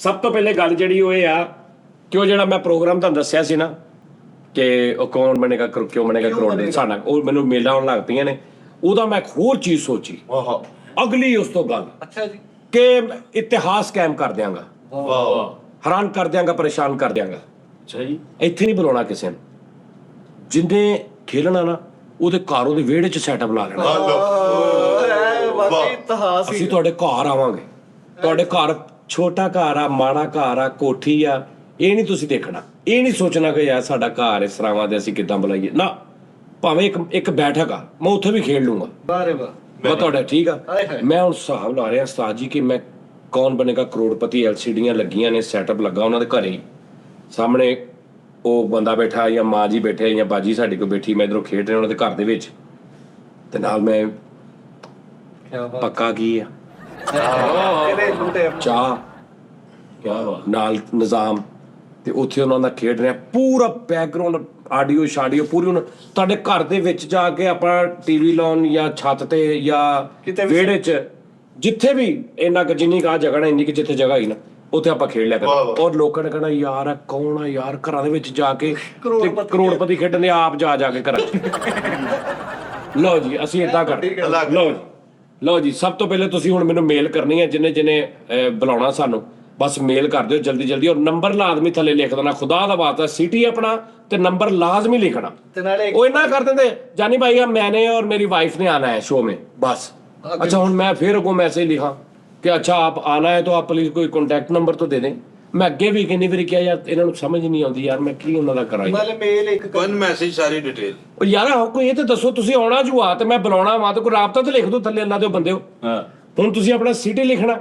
ਸਭ ਤੋਂ ਪਹਿਲੇ ਗੱਲ ਜਿਹੜੀ ਉਹ ਇਹ ਆ ਕਿ ਉਹ ਜਿਹੜਾ ਮੈਂ ਪ੍ਰੋਗਰਾਮ ਤੁਹਾਨੂੰ ਦੱਸਿਆ ਸੀ ਨਾ ਕਿ ਉਹ ਕੌਣ ਬਣੇਗਾ ਕਿਉਂ ਬਣੇਗਾ ਕਰੋੜ ਸਾਡਾ ਉਹ ਮੈਨੂੰ ਮੇਲਾਂ ਆਉਣ ਲੱਗ ਪਈਆਂ ਨੇ। ਉਹਦਾ ਮੈਂ ਇੱਕ ਹੋਰ ਚੀਜ਼ ਸੋਚੀ ਅਗਲੀ ਉਸ ਤੋਂ ਗੱਲ ਅੱਛਾ ਜੀ ਕਿ ਇਤਿਹਾਸ ਕਾਇਮ ਕਰ ਦਿਆਂਗਾ, ਹੈਰਾਨ ਕਰ ਦਿਆਂਗਾ, ਪਰੇਸ਼ਾਨ ਕਰ ਦਿਆਂਗਾ। ਅੱਛਾ ਜੀ ਇੱਥੇ ਨਹੀਂ ਬੁਲਾਉਣਾ ਕਿਸੇ ਨੂੰ, ਜਿੰਨੇ ਖੇਲਣਾ ਨਾ ਉਹਦੇ ਘਰ ਉਹਦੇ ਵਿਹੜੇ 'ਚ ਸੈਟਅਪ ਲਾ ਲੈਣਾ। ਅਸੀਂ ਤੁਹਾਡੇ ਘਰ ਆਵਾਂਗੇ, ਤੁਹਾਡੇ ਘਰ ਛੋਟਾ ਘਰ ਆ, ਮਾੜਾ ਘਰ ਆ, ਕੋਠੀ ਆ, ਇਹ ਨਹੀਂ ਤੁਸੀਂ ਦੇਖਣਾ। ਇਹ ਨਹੀਂ ਸੋਚਣਾ ਕਿ ਯਾਰ ਸਾਡਾ ਘਰ ਇਸ ਤਰ੍ਹਾਂ ਦੇ ਅਸੀਂ ਕਿੱਦਾਂ ਬੁਲਾਈਏ ਨਾ। ਭਾਵੇਂ ਇੱਕ ਬੈਠਕ ਆ, ਮੈਂ ਉੱਥੇ ਵੀ ਖੇਡ ਲੂੰਗਾ। ਮੈਂ ਤੁਹਾਡਾ ਠੀਕ ਆ। ਮੈਂ ਹੁਣ ਹਿਸਾਬ ਲਾ ਰਿਹਾ ਉਸਤਾਦ ਜੀ ਕਿ ਮੈਂ ਕੌਣ ਬਣੇਗਾ ਕਰੋੜਪਤੀ LCDਆਂ ਲੱਗੀਆਂ ਨੇ, ਸੈਟਅਪ ਲੱਗਾ ਉਹਨਾਂ ਦੇ ਘਰੇ ਸਾਹਮਣੇ, ਉਹ ਬੰਦਾ ਬੈਠਾ ਜਾਂ ਮਾਂ ਜੀ ਬੈਠੇ ਜਾਂ ਬਾਜੀ ਸਾਡੀ ਕੋਲ ਬੈਠੀ, ਮੈਂ ਇੱਧਰੋਂ ਖੇਡ ਰਿਹਾ ਉਹਨਾਂ ਦੇ ਘਰ ਦੇ ਵਿੱਚ, ਤੇ ਨਾਲ ਮੈਂ ਪੱਕਾ ਕੀ ਆ ਚਾਹ ਨਾਲ ਨਿਜ਼ਾਮ, ਤੇ ਉੱਥੇ ਉਹਨਾਂ ਦਾ ਖੇਡ ਰਿਹਾ ਪੂਰਾ ਬੈਕਗਰਾਉਂਡ ਆਡੀਓ ਸ਼ਾਡੀਓ ਪੂਰੀ। ਹੁਣ ਤੁਹਾਡੇ ਘਰ ਦੇ ਵਿੱਚ ਜਾ ਕੇ ਆਪਾਂ ਟੀਵੀ ਲਾਉਣ ਜਾਂ ਛੱਤ ਤੇ ਜਾਂ ਵਿਹੜੇ 'ਚ ਜਿੱਥੇ ਵੀ ਇੰਨਾ ਕੁ ਜਿੰਨੀ ਕਾ ਜਗ੍ਹਾ ਨਾ ਇੰਨੀ ਕਿ ਜਿੱਥੇ ਜਗ੍ਹਾ ਹੀ ਨਾ ਉੱਥੇ ਆਪਾਂ ਖੇਡ ਲਿਆ ਕਰਾਂਗੇ। ਔਰ ਲੋਕਾਂ ਨੇ ਕਹਿਣਾ ਯਾਰ ਆ ਕੌਣ ਆ ਯਾਰ, ਘਰਾਂ ਦੇ ਵਿੱਚ ਜਾ ਕੇ ਕਰੋੜਪਤੀ ਖੇਡਣ ਦੇ ਆਪ ਜਾ ਕੇ ਘਰਾਂ 'ਚ। ਲਓ ਜੀ ਅਸੀਂ ਏਦਾਂ ਕਰਦੇ। ਲਓ ਜੀ ਸਭ ਤੋਂ ਪਹਿਲੇ ਤੁਸੀਂ ਹੁਣ ਮੈਨੂੰ ਮੇਲ ਕਰਨੀ ਹੈ, ਜਿਹਨੇ ਬੁਲਾਉਣਾ ਸਾਨੂੰ ਬਸ ਮੇਲ ਕਰ ਦਿਓ ਜਲਦੀ ਜਲਦੀ, ਔਰ ਨੰਬਰ ਲਾਜ਼ਮੀ ਥੱਲੇ ਲਿਖ ਦੇਣਾ। ਖੁਦਾ ਦਾ ਵਾਸਤਾ ਸਿਟੀ ਆਪਣਾ ਤੇ ਨੰਬਰ ਲਾਜ਼ਮੀ ਲਿਖਣਾ। ਉਹ ਇੰਨਾ ਕਰ ਦਿੰਦੇ ਜਾਨੀ ਭਾਈ मैंने और मेरी वाइफ ने आना है शो में बस। अच्छा ਹੁਣ मैं फिर को मैसेज लिखा कि अच्छा आप आना है तो आप प्लीज कोई कॉन्टैक्ट नंबर तो दे दें। मैं ਅੱਗੇ ਵੀ ਕਿੰਨੀ ਵਾਰੀ ਕਿਹਾ ਯਾਰ ਇਹਨਾਂ ਨੂੰ ਸਮਝ ਨਹੀਂ ਆਉਂਦੀ ਯਾਰ, ਮੈਂ ਕੀ ਉਹਨਾਂ ਦਾ ਕਰਾਂ। ਵਨ ਮੈਸੇਜ ਸਾਰੀ ਡਿਟੇਲ। ਉਹ ਯਾਰ ਕੋਈ ਇਹ ਤੇ ਦੱਸੋ ਤੁਸੀਂ ਆਉਣਾ ਜੂ ਆ ਤੇ ਮੈਂ ਬੁਲਾਉਣਾ ਵਾ ਤੇ ਕੋਈ ਰਾਬਤਾ ਤੇ ਲਿਖ ਦਿਓ ਥੱਲੇ ਅੱਲਾ ਦੇ ਬੰਦੇ ਹੋ। ਹੁਣ ਤੁਸੀਂ ਆਪਣਾ ਸਿਟੀ ਲਿਖਣਾ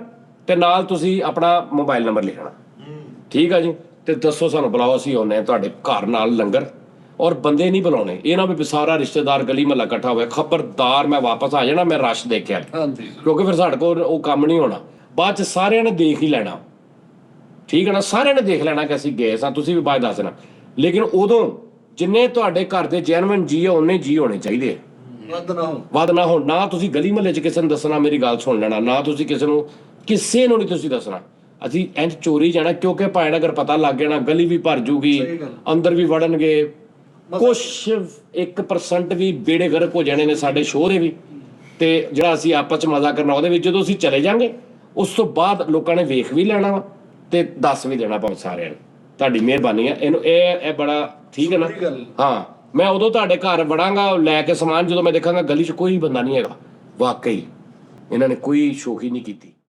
ਤੇ ਨਾਲ ਤੁਸੀਂ ਆਪਣਾ ਮੋਬਾਈਲ ਨੰਬਰ ਲਿਖਣਾ, ਠੀਕ ਆ ਜੀ। ਤੇ ਦੱਸੋ ਸਾਨੂੰ ਬੁਲਾਓ, ਅਸੀਂ ਆਉਂਦੇ ਹਾਂ ਤੁਹਾਡੇ ਘਰ ਨਾਲ ਲੰਗਰ। ਔਰ ਬੰਦੇ ਨਹੀਂ ਬੁਲਾਉਣੇ, ਇਹ ਨਾ ਵੀ ਸਾਰਾ ਰਿਸ਼ਤੇਦਾਰ ਗਲੀ ਮਹੱਲਾ ਇਕੱਠਾ ਹੋਇਆ। ਖਬਰਦਾਰ ਮੈਂ ਵਾਪਸ ਆ ਜਾਣਾ, ਮੈਂ ਰਸ਼ ਦੇਖਿਆ ਕਿਉਂਕਿ ਫਿਰ ਸਾਡੇ ਕੋਲ ਉਹ ਕੰਮ ਨਹੀਂ ਹੋਣਾ। ਬਾਅਦ ਚ ਸਾਰਿਆਂ ਨੇ ਦੇਖ ਹੀ ਲੈਣਾ, ਠੀਕ ਹੈ ਨਾ, ਸਾਰਿਆਂ ਨੇ ਦੇਖ ਲੈਣਾ ਕਿ ਅਸੀਂ ਗਏ ਸਾਂ, ਤੁਸੀਂ ਵੀ ਬਾਅਦ ਦੱਸਣਾ। ਲੇਕਿਨ ਉਦੋਂ ਜਿੰਨੇ ਤੁਹਾਡੇ ਘਰ ਦੇ ਜੈਨੂਇਨ ਜੀ ਆ ਉਹਨੇ ਜੀ ਹੋਣੇ ਚਾਹੀਦੇ ਆ, ਵੱਧ ਨਾ ਹੋਣ। ਨਾ ਤੁਸੀਂ ਗਲੀ ਮਹੱਲੇ 'ਚ ਕਿਸੇ ਨੂੰ ਦੱਸਣਾ, ਮੇਰੀ ਗੱਲ ਸੁਣ ਲੈਣਾ, ਨਾ ਤੁਸੀਂ ਕਿਸੇ ਨੂੰ ਨਹੀਂ ਤੁਸੀਂ ਦੱਸਣਾ। ਅਸੀਂ ਇੰਝ ਚੋਰੀ ਜਾਣਾ ਕਿਉਂਕਿ ਭਾਵੇਂ ਅਗਰ ਪਤਾ ਲੱਗ ਗਿਆ ਨਾ ਗਲੀ ਵੀ ਭਰ ਜੂਗੀ, ਅੰਦਰ ਵੀ ਵੜਨਗੇ, ਕੁਛ 1% ਵੀ ਬੇੜੇ ਗਰਕ ਹੋ ਜਾਣੇ ਨੇ ਸਾਡੇ ਸ਼ੋਅ ਦੇ ਵੀ। ਤੇ ਜਿਹੜਾ ਅਸੀਂ ਆਪਸ 'ਚ ਮਜ਼ਾ ਕਰਨਾ ਉਹਦੇ ਵਿੱਚ ਜਦੋਂ ਅਸੀਂ ਚਲੇ ਜਾਵਾਂਗੇ ਉਸ ਤੋਂ ਬਾਅਦ ਲੋਕਾਂ ਨੇ ਵੇਖ ਵੀ ਲੈਣਾ ਵਾ ਤੇ ਦੱਸ ਵੀ ਦੇਣਾ ਭਾਵੇਂ ਸਾਰਿਆਂ ਨੂੰ। ਤੁਹਾਡੀ ਮਿਹਰਬਾਨੀ ਹੈ। ਇਹਨੂੰ ਇਹ ਬੜਾ ਠੀਕ ਹੈ ਨਾ। ਹਾਂ ਮੈਂ ਉਦੋਂ ਤੁਹਾਡੇ ਘਰ ਵੜਾਂਗਾ ਲੈ ਕੇ ਸਮਾਨ, ਜਦੋਂ ਮੈਂ ਦੇਖਾਂਗਾ ਗਲੀ 'ਚ ਕੋਈ ਬੰਦਾ ਨਹੀਂ ਹੈਗਾ, ਵਾਕਈ ਇਹਨਾਂ ਨੇ ਕੋਈ ਸ਼ੋਖੀ ਨਹੀਂ ਕੀਤੀ।